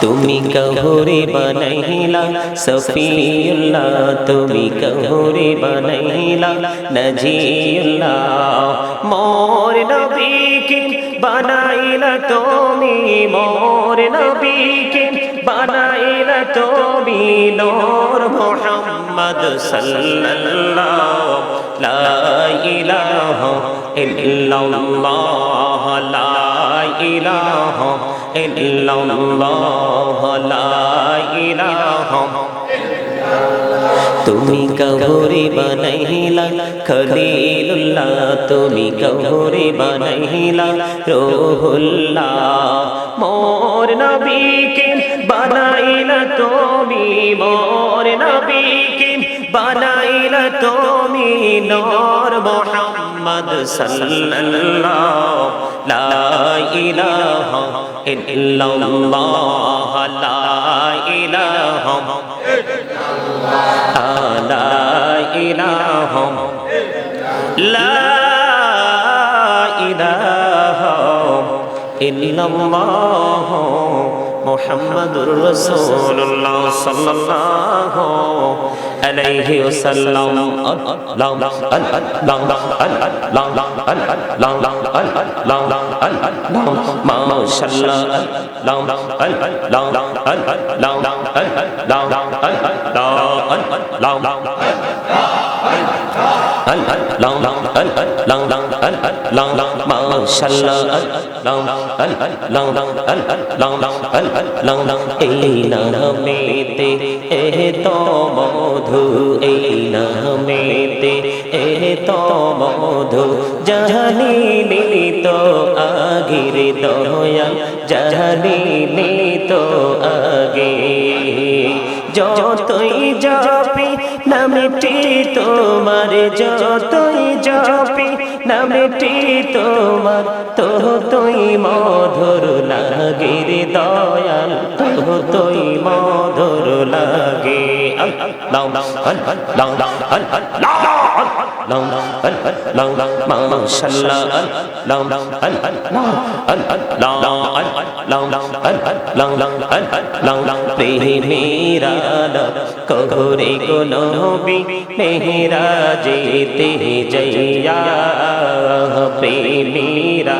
তুমি কহুরে বানাইলা সফিউল্লাহ, তুমি কহুরে বানাইলা নজিউল্লাহ। মোর নবীকে বানাইলা তুমি, মোর নবীকে বানাইলা তুমি নূর মুহাম্মদ সাল্লাল্লাহ। লা ইলাহা ইল্লাল্লাহ, লা ইলাহা ইল্লাল্লাহ, লা ইলাহা। তুমি কহুরে বানাইলা খলিলুল্লাহ, তুমি কহুরে বানাইলা রূহুল্লাহ। মোর নবীকে বানাইলা তুমি, মোর নবীকে বানাইলা তুমি নূর মুহাম্মদ সাল্লাল্লাহ। লা ইলাহা ইল্লাল্লাহ, লা ইলাহা লা ইলাহা লা ইলাহা ইল্লাল্লাহ মুহাম্মাদুর রাসূলুল্লাহ সাল্লাল্লাহু আলাইহি ওয়াসাল্লাম। এই নামেতে এত মধু, এই নামেতে এত মধু, জানিনি তো আগের দয়াল, জানিনি তো আগে। যতই জপি নামটি তোমার, যতই জপি নামটি তোমার, ততই মধুর লাগে রে দয়াল, ততই মধুর লাগে। প্রেমেরা কহুরে গো নবী মেহরা যেতে যাইয়া, প্রেমেরা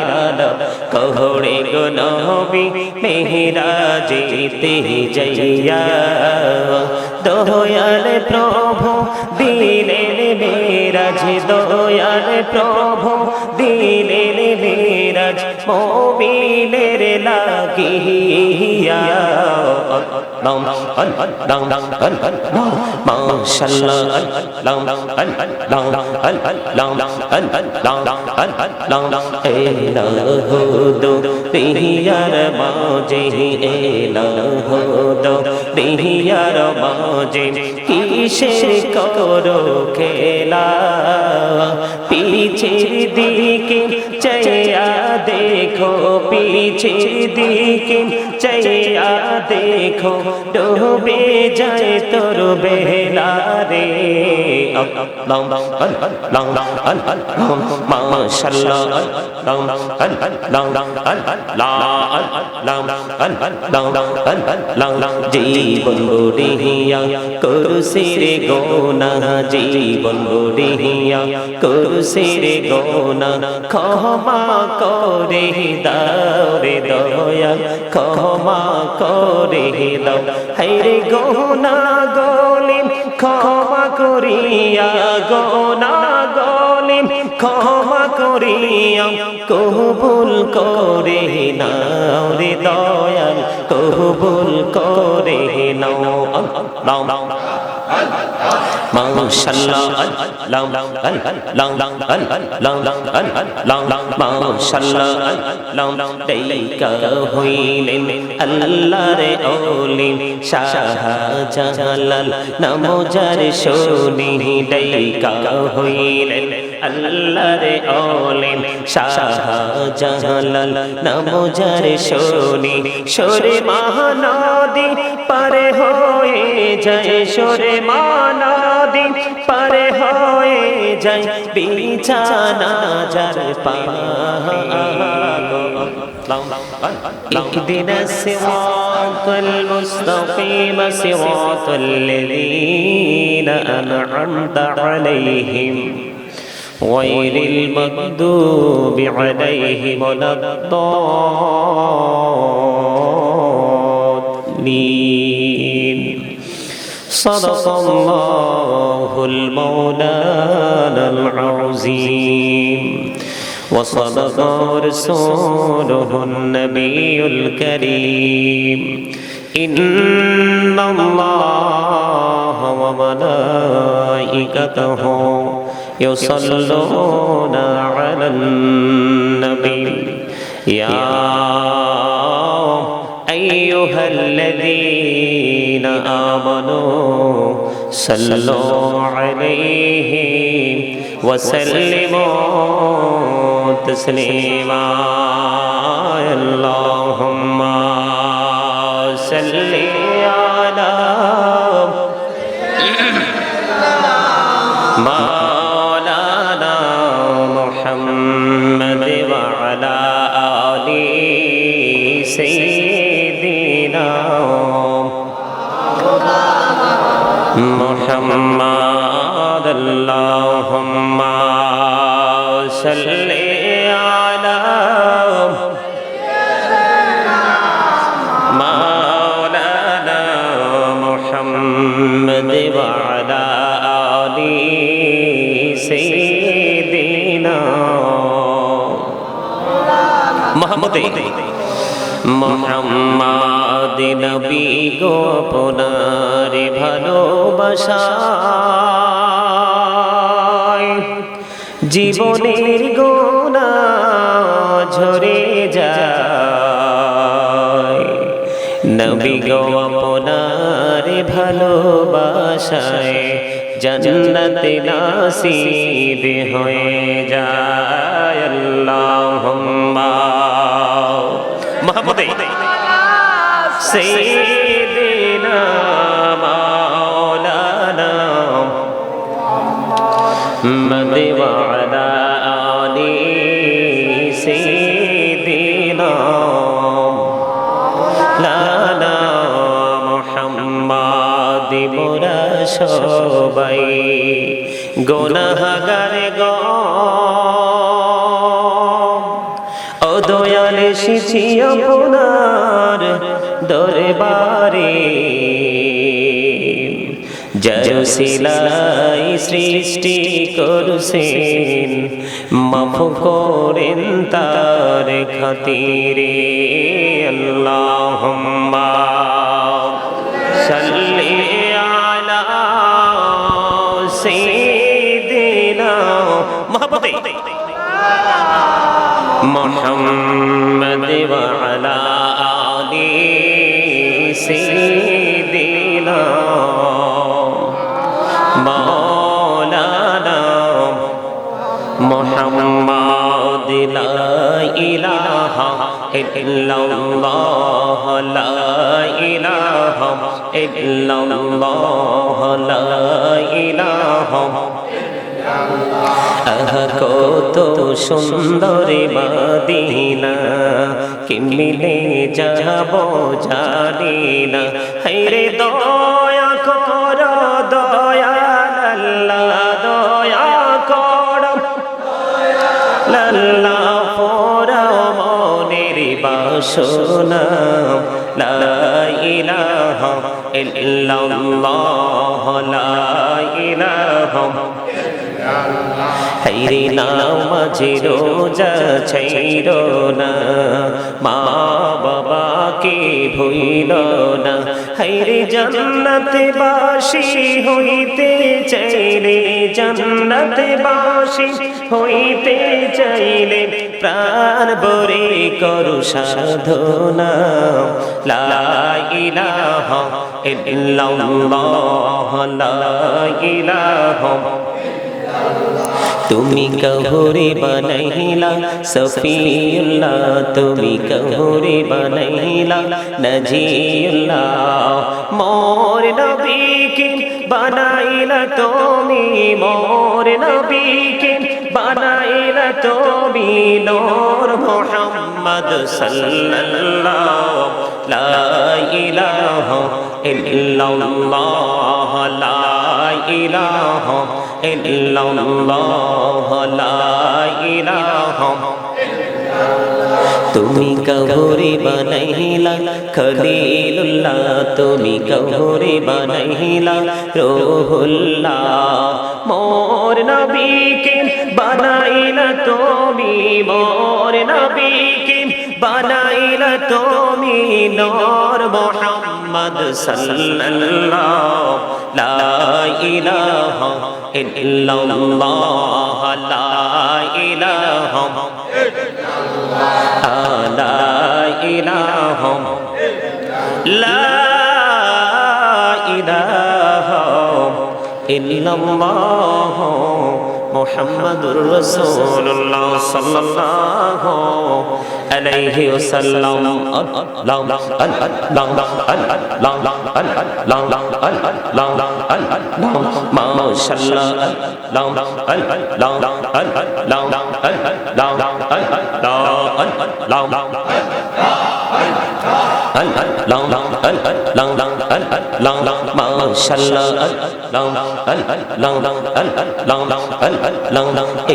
কহুরে গো নবী মেহরা যেতে যাইয়া। দয়াল প্রভু দিলেন মেরাজ, দয়াল প্রভু দিলেন মেরাজ মুমিনের লাগিয়া। পিয়ার মাঝে এলাহুদ, পিয়ার মাঝে কিসের করো খেলা। পিছের দিকে চাইয়া দেখো, পিছের দিকে চাইয়া দেখো, ডুবে যায় তোর বেলা রে। জীবন বড়িয়া করুসির গোনা, জীবন বড়িয়া করুসির গোনা, ক্ষমা করে দাও রে দয়াল, ক্ষমা করে দাও। হায়রে গোনা গলিম ক্ষমা করিয়া, গোনা গলিম ক্ষমা করিয়া, কবুল করে নাও রে দয়াল, কবুল করে নাও। মাশাআল্লাহ মাশাআল্লাহ দেইকা হইলেন আল্লাহর ওলি শাহজালাল নামজার শুনি, দেইকা হইলেন আল্লাহর ওলি শাহজালাল নামজার শুনি। সরে মহানদী পারে হয়ে যায়, সরে মহানদী পারে হয়ে যায়, বিছানা যার পা اهدنا الصراط المستقيم صراط الذين أنعمت عليهم غير المغضوب عليهم ولا الضالين صدق الله المولانا العظيم وصدق رسوله النبي الكريم إن الله وملائكته يصلون على النبي يا أيها الذين آمنوا صلوا عليه وسلموا تسليما اللهم صل على مولانا محمد وعلى آل سيدنا محمد اللهم صل على مولانا محمد وعلى آل سيدنا محمد মোহাম্মদ নবী গো আপনার ভালোবাসায় জীবনের গোনা ঝরে যায় নবী গো আপনার ভালোবাসায় জান্নাতে নসিব হয়ে যায় আল্লাহুম্মা محمد سيدنا مولانا محمد وعلى آل سيدنا مولانا محمد মোরা সবাই গুনাহগার গো ও দয়াল এসেছি আপনার দরবারে জয় সিলাই সৃষ্টি করছেন মাফ করেন তার খাতিরে আল্লাহুম্মা সাল্লি আলা সাইয়্যিদিনা মুহাম্মদ محمد وعلى آل سيدنا مولانا محمد لا إله إلا الله لا إله إلا الله لا إله কত সুন্দর মদিনা কি মিলে যাব জানি না হায়রে দয়া কর দয়াল আল্লাহ দয়া কর আল্লাহ পোড়াও মনের বাসনা লা ইলাহা ইল্লাল্লাহ লা ইলাহা হায়রে নামাজে রোজা ছাইরো না মা বাবাকে ভুইলো না হায়রে জান্নাতে বাসী হইতে চাইলে জান্নাতে বাসী হইতে চাইলে প্রাণ ভরে করো সাধনা লা ইলাহা ইল্লাল্লাহ লা ইলাহা তুমি কহুরে বানাইলা সফিউল্লাহ, তুমি কহুরে বানাইলা নজিউল্লাহ, মোর নবীকে বানাইলা তুমি, মোর নবীকে বানাইলা তুমি নূর মুহাম্মদ সাল্লাল্লাহু লা ইলাহা ইল্লাল্লাহ, লা ইলাহা ইল্লাল্লাহ, লা ইলাহা। তুমি কহুরে বানাইলা খলিলুল্লাহ, তুমি কহুরে বানাইলা রূহুল্লাহ, মোর নবীকে বানাইলা তুমি, মোর নবীকে বানাইলা তুমি নূর মুহাম্মদ সাল্লাল্লাহু লা ইলাহা ইল্লাল্লাহ, লা ইলাহা লা ইলাহা লা ইলাহা ইল্লাল্লাহ মুহাম্মাদুর রাসূলুল্লাহ সাল্লাল্লাহু আলাইহি ওয়াসাল্লাম।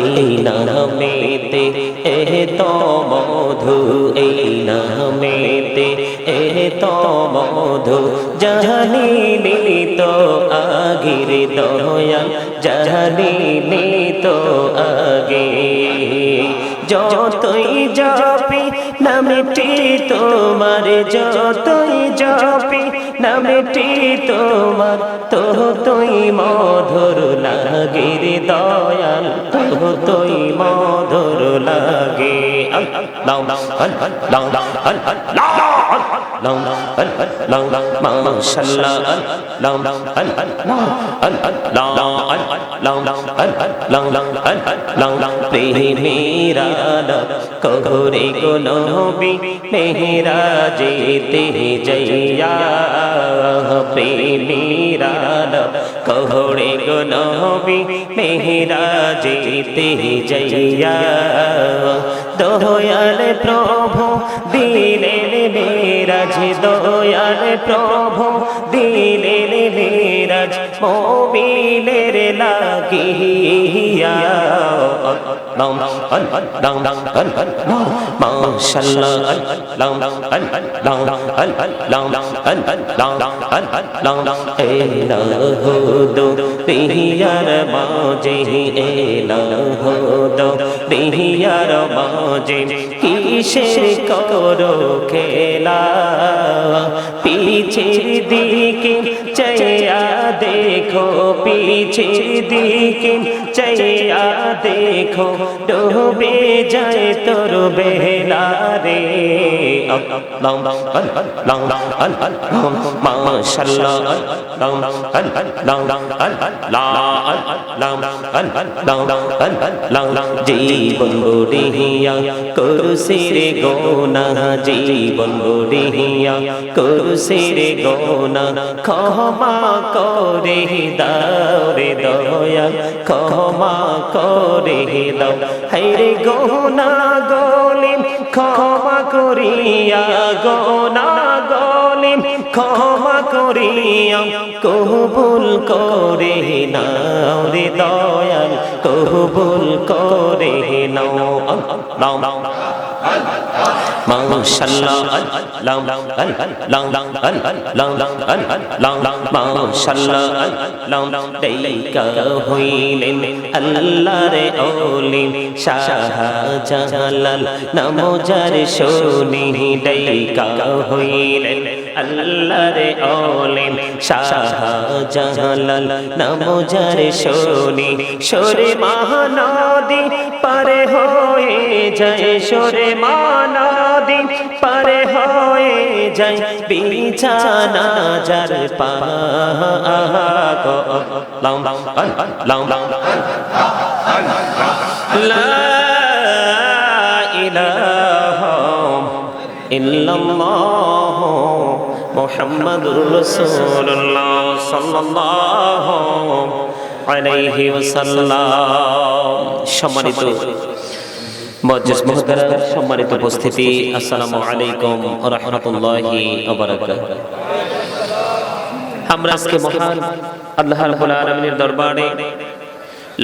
এই নামেতে এত মধু, এই নামেতে এত মধু, জানিনি তো আগের দয়াল, জানিনি তো আগে। যতই জপি নামটি তোমার, যতই জপি নামটি তোমার, ততই মধুর লাগে রে দয়াল, ততই মধুর লাগে। প্রেমেরা কহুরে গো নবী মেহরা যেতে যাইয়া, প্রেমেরা কহুরে গো নবী মেহরা যেতে যাইয়া, দয়াল প্রভু দিলেন মেরাজ, দয়াল প্রভু দিলেন মেরাজ মোবিলের লাগিয়া। পিয়ার মাঝে পিয়ার মাঝে কিসের করো খেলা, পিছের দিকে চাইয়া দেখো, পিছের দিকে চাইয়া দেখো, ডুবে যায় তোর বেলা রে। জীবন বড়িয়া করুসির গোনা, জীবন বড়িয়া করুসির গোনা, ক্ষমা করে দাও রে দয়াল, ক্ষমা করে দাও। হায়রে গোনা গলিম ক্ষমা করিয়া, গোনা গলিম ক্ষমা করিয়া, কবুল করে নাও রে দয়াল, কবুল করে নাও। মাশাআল্লাহ মাশাআল্লাহ দেইকা হইলেন আল্লাহর ওলি শাহজালাল নামজার শুনি, দেইকা হইলেন আল্লাহর ওলি শাহজালাল নামজার শুনি, সরে মহানদী পারে হয়ে যায়, সরে মহানদী পারে হয়ে যায়, বিছানা যার পা লা ইলাহা ইল্লাল্লাহ মুহাম্মাদুর রাসূলুল্লাহ সাল্লাল্লাহু আলাইহি ওয়াসাল্লাম। সম্মানিত মুআজ্জিজ মুহতারাম, সম্মানিত উপস্থিতি, আসসালামু আলাইকুম ওয়া রাহমাতুল্লাহি ওয়া বারাকাতুহু। আমরা আজকে মহান আল্লাহ রাব্বুল আলামিনের দরবারে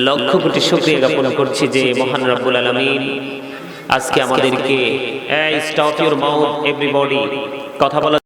লক্ষ কোটি শুকরিয়া জ্ঞাপন করছি যে মহান রব্বুল আলামিন আজকে আমাদেরকে স্টপ ইউর মাউথ এভরিবডি, কথা বলা